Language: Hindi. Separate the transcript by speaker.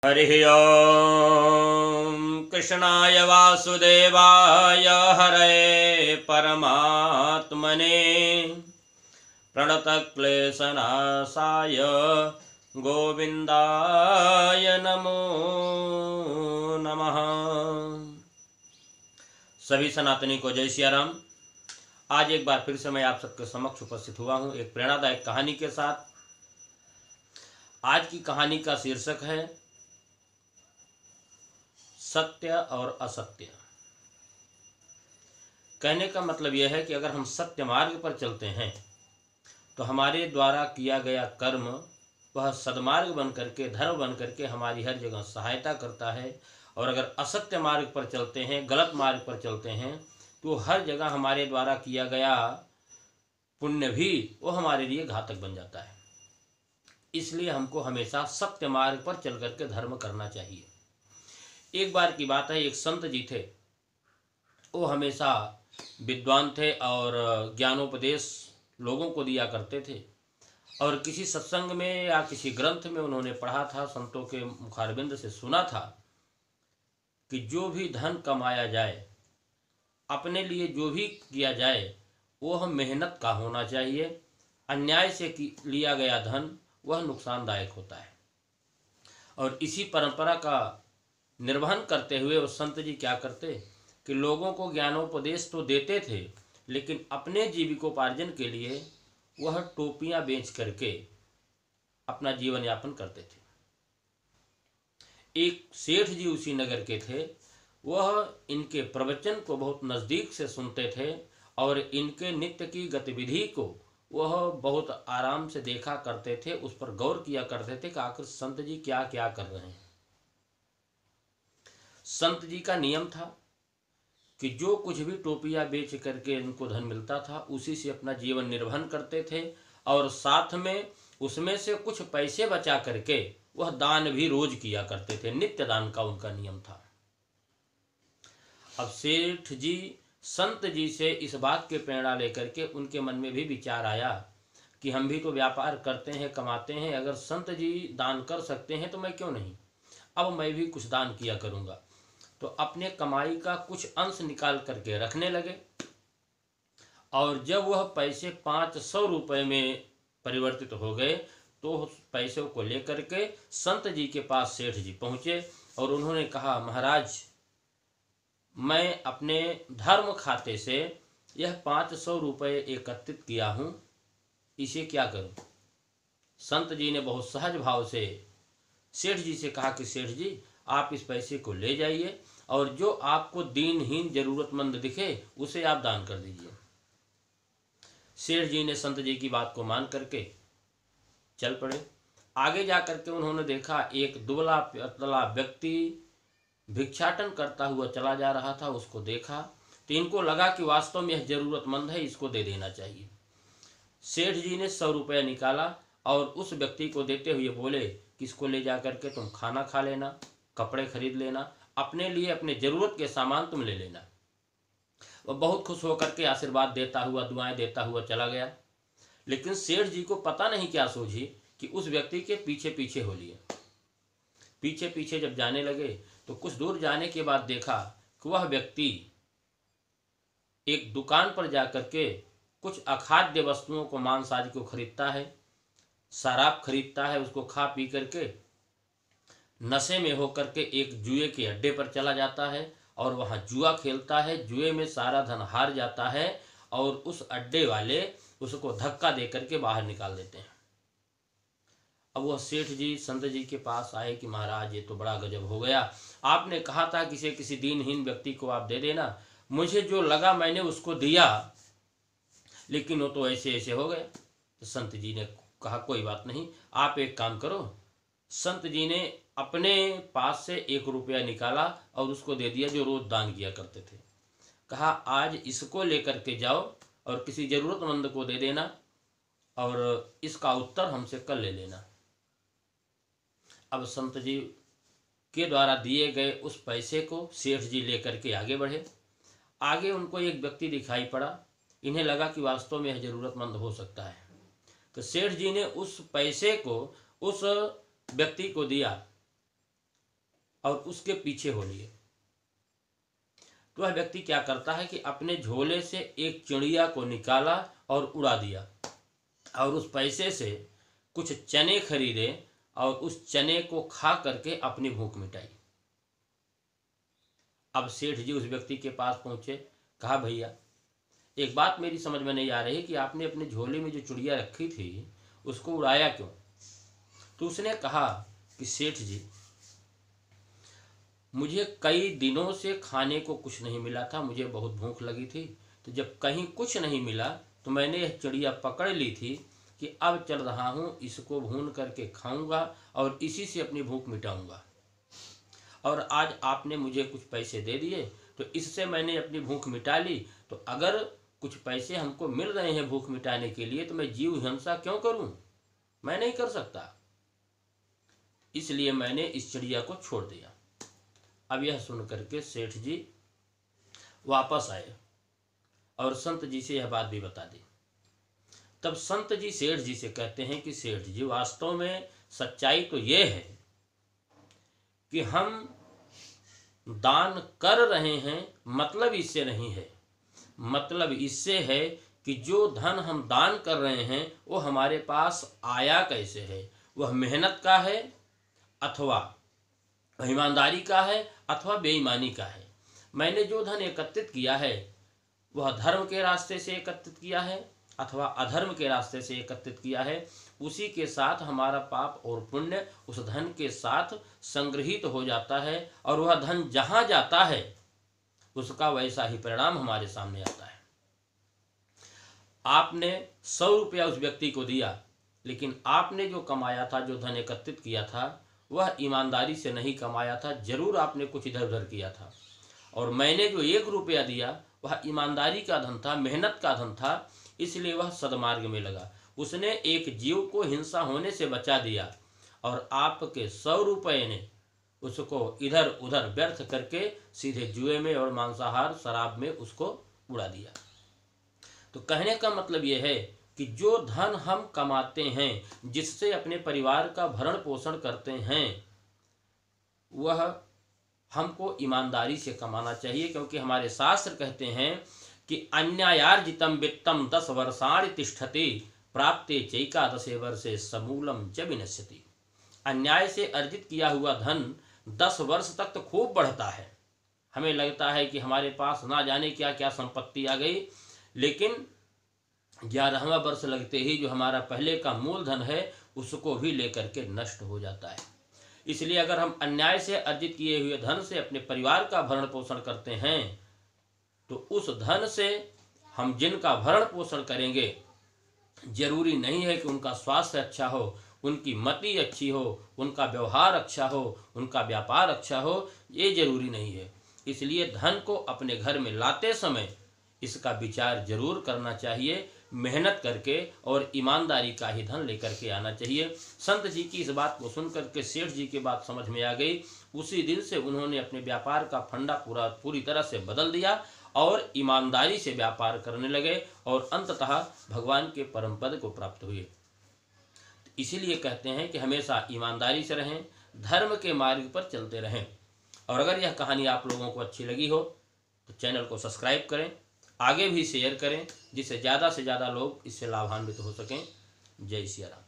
Speaker 1: हरिः ॐ कृष्णाय वासुदेवाय हरये परमात्मने प्रणतक्लेशनाशाय गोविन्दाय नमो नमः। सभी सनातनी को जय सिया राम। आज एक बार फिर से मैं आप सबके समक्ष उपस्थित हुआ हूँ एक प्रेरणादायक कहानी के साथ। आज की कहानी का शीर्षक है सत्य और असत्य। कहने का मतलब यह है कि अगर हम सत्य मार्ग पर चलते हैं तो हमारे द्वारा किया गया कर्म वह सद्मार्ग बन करके, धर्म बन करके हमारी हर जगह सहायता करता है। और अगर असत्य मार्ग पर चलते हैं, गलत मार्ग पर चलते हैं, तो हर जगह हमारे द्वारा किया गया पुण्य भी वो हमारे लिए घातक बन जाता है। इसलिए हमको हमेशा सत्य मार्ग पर चल करके धर्म करना चाहिए। एक बार की बात है, एक संत जी थे। वो हमेशा विद्वान थे और ज्ञानोपदेश लोगों को दिया करते थे। और किसी सत्संग में या किसी ग्रंथ में उन्होंने पढ़ा था, संतों के मुखारबिंद से सुना था कि जो भी धन कमाया जाए, अपने लिए जो भी किया जाए, वह मेहनत का होना चाहिए। अन्याय से लिया गया धन वह नुकसानदायक होता है। और इसी परंपरा का निर्वहन करते हुए उस संत जी क्या करते कि लोगों को ज्ञानोपदेश तो देते थे, लेकिन अपने जीविकोपार्जन के लिए वह टोपियां बेच करके अपना जीवन यापन करते थे। एक सेठ जी उसी नगर के थे। वह इनके प्रवचन को बहुत नज़दीक से सुनते थे और इनके नित्य की गतिविधि को वह बहुत आराम से देखा करते थे, उस पर गौर किया करते थे कि आखिर संत जी क्या क्या कर रहे हैं। संत जी का नियम था कि जो कुछ भी टोपियां बेच करके उनको धन मिलता था, उसी से अपना जीवन निर्वहन करते थे। और साथ में उसमें से कुछ पैसे बचा करके वह दान भी रोज किया करते थे। नित्य दान का उनका नियम था। अब सेठ जी संत जी से इस बात के प्रेरणा लेकर के उनके मन में भी विचार आया कि हम भी तो व्यापार करते हैं, कमाते हैं, अगर संत जी दान कर सकते हैं तो मैं क्यों नहीं। अब मैं भी कुछ दान किया करूँगा। तो अपने कमाई का कुछ अंश निकाल करके रखने लगे। और जब वह पैसे 500 रुपये में परिवर्तित हो गए तो उस पैसों को लेकर के संत जी के पास सेठ जी पहुँचे और उन्होंने कहा, महाराज, मैं अपने धर्म खाते से यह 500 रुपये एकत्रित किया हूँ, इसे क्या करूँ। संत जी ने बहुत सहज भाव से सेठ जी से कहा कि सेठ जी, आप इस पैसे को ले जाइए और जो आपको दीनहीन जरूरतमंद दिखे उसे आप दान कर दीजिए। सेठ जी ने संत जी की बात को मान करके चल पड़े। आगे जा करके उन्होंने देखा एक दुबला पतला व्यक्ति भिक्षाटन करता हुआ चला जा रहा था। उसको देखा तो इनको लगा कि वास्तव में यह जरूरतमंद है, इसको दे देना चाहिए। सेठ जी ने 100 रुपया निकाला और उस व्यक्ति को देते हुए बोले कि इसको ले जा करके तुम खाना खा लेना, कपड़े खरीद लेना, अपने लिए अपने ज़रूरत के सामान तुम ले लेना। वह बहुत खुश होकर के आशीर्वाद देता हुआ, दुआएं देता हुआ चला गया। लेकिन सेठ जी को पता नहीं क्या सूझी कि उस व्यक्ति के पीछे पीछे हो लिए। पीछे पीछे जब जाने लगे तो कुछ दूर जाने के बाद देखा कि वह व्यक्ति एक दुकान पर जाकर के कुछ अखाद्य वस्तुओं को, मांस आदि को खरीदता है, शराब खरीदता है। उसको खा पी करके नशे में होकर के एक जुए के अड्डे पर चला जाता है और वहाँ जुआ खेलता है। जुए में सारा धन हार जाता है और उस अड्डे वाले उसको धक्का दे करके बाहर निकाल देते हैं। अब वह सेठ जी संत जी के पास आए कि महाराज, ये तो बड़ा गजब हो गया। आपने कहा था किसी दीनहीन व्यक्ति को आप दे देना, मुझे जो लगा मैंने उसको दिया, लेकिन वो तो ऐसे ऐसे हो गया। तो संत जी ने कहा, कोई बात नहीं, आप एक काम करो। संत जी ने अपने पास से 1 रुपया निकाला और उसको दे दिया, जो रोज दान किया करते थे। कहा, आज इसको लेकर के जाओ और किसी जरूरतमंद को दे देना और इसका उत्तर हमसे कल ले लेना। अब संत जी के द्वारा दिए गए उस पैसे को सेठ जी लेकर के आगे बढ़े। आगे उनको एक व्यक्ति दिखाई पड़ा। इन्हें लगा कि वास्तव में यह जरूरतमंद हो सकता है। तो सेठ जी ने उस पैसे को उस व्यक्ति को दिया और उसके पीछे हो लिए। तो वह व्यक्ति क्या करता है कि अपने झोले से एक चिड़िया को निकाला और उड़ा दिया और उस पैसे से कुछ चने खरीदे और उस चने को खा करके अपनी भूख मिटाई। अब सेठ जी उस व्यक्ति के पास पहुंचे, कहा भैया एक बात मेरी समझ में नहीं आ रही कि आपने अपने झोले में जो चिड़िया रखी थी उसको उड़ाया क्यों। तो उसने कहा कि सेठ जी मुझे कई दिनों से खाने को कुछ नहीं मिला था, मुझे बहुत भूख लगी थी, तो जब कहीं कुछ नहीं मिला तो मैंने यह चिड़िया पकड़ ली थी कि अब चल रहा हूँ, इसको भून करके खाऊंगा और इसी से अपनी भूख मिटाऊंगा। और आज आपने मुझे कुछ पैसे दे दिए तो इससे मैंने अपनी भूख मिटा ली। तो अगर कुछ पैसे हमको मिल रहे हैं भूख मिटाने के लिए तो मैं जीव हिंसा क्यों करूं? मैं नहीं कर सकता, इसलिए मैंने इस चिड़िया को छोड़ दिया। अब यह सुन करके सेठ जी वापस आए और संत जी से यह बात भी बता दी। तब संत जी सेठ जी से कहते हैं कि सेठ जी वास्तव में सच्चाई तो ये है कि हम दान कर रहे हैं, मतलब इससे नहीं है। मतलब इससे है कि जो धन हम दान कर रहे हैं वो हमारे पास आया कैसे है, वह मेहनत का है अथवा ईमानदारी का है अथवा बेईमानी का है। मैंने जो धन एकत्रित किया है वह धर्म के रास्ते से एकत्रित किया है अथवा अधर्म के रास्ते से एकत्रित किया है, उसी के साथ हमारा पाप और पुण्य उस धन के साथ संग्रहित हो जाता है और वह धन जहाँ जाता है उसका वैसा ही परिणाम हमारे सामने आता है। आपने 100 रुपया उस व्यक्ति को दिया, लेकिन आपने जो कमाया था, जो धन एकत्रित किया था, वह ईमानदारी से नहीं कमाया था, जरूर आपने कुछ इधर उधर किया था। और मैंने जो 1 रुपया दिया वह ईमानदारी का धन था, मेहनत का धन था, इसलिए वह सदमार्ग में लगा। उसने एक जीव को हिंसा होने से बचा दिया और आपके 100 रुपये ने उसको इधर उधर व्यर्थ करके सीधे जुए में और मांसाहार शराब में उसको उड़ा दिया। तो कहने का मतलब यह है कि जो धन हम कमाते हैं, जिससे अपने परिवार का भरण पोषण करते हैं, वह हमको ईमानदारी से कमाना चाहिए, क्योंकि हमारे शास्त्र कहते हैं कि अन्यायार्जितम वित्तम 10 वर्षाणि तिष्ठति प्राप्ते चैकादशे वर्षे समूलम च विनश्यति। अन्याय से अर्जित किया हुआ धन 10 वर्ष तक तो खूब बढ़ता है। हमें लगता है कि हमारे पास ना जाने क्या क्या संपत्ति आ गई, लेकिन 11वां वर्ष लगते ही जो हमारा पहले का मूलधन है उसको भी लेकर के नष्ट हो जाता है। इसलिए अगर हम अन्याय से अर्जित किए हुए धन से अपने परिवार का भरण पोषण करते हैं तो उस धन से हम जिनका भरण पोषण करेंगे, जरूरी नहीं है कि उनका स्वास्थ्य अच्छा हो, उनकी मति अच्छी हो, उनका व्यवहार अच्छा हो, उनका व्यापार अच्छा हो, ये जरूरी नहीं है। इसलिए धन को अपने घर में लाते समय इसका विचार जरूर करना चाहिए, मेहनत करके और ईमानदारी का ही धन लेकर के आना चाहिए। संत जी की इस बात को सुनकर के सेठ जी की बात समझ में आ गई। उसी दिन से उन्होंने अपने व्यापार का फंडा पूरी तरह से बदल दिया और ईमानदारी से व्यापार करने लगे और अंततः भगवान के परम पद को प्राप्त हुए। इसीलिए कहते हैं कि हमेशा ईमानदारी से रहें, धर्म के मार्ग पर चलते रहें। और अगर यह कहानी आप लोगों को अच्छी लगी हो तो चैनल को सब्सक्राइब करें, आगे भी शेयर करें, जिससे ज़्यादा से ज़्यादा लोग इससे लाभान्वित हो सकें। जय सिया राम।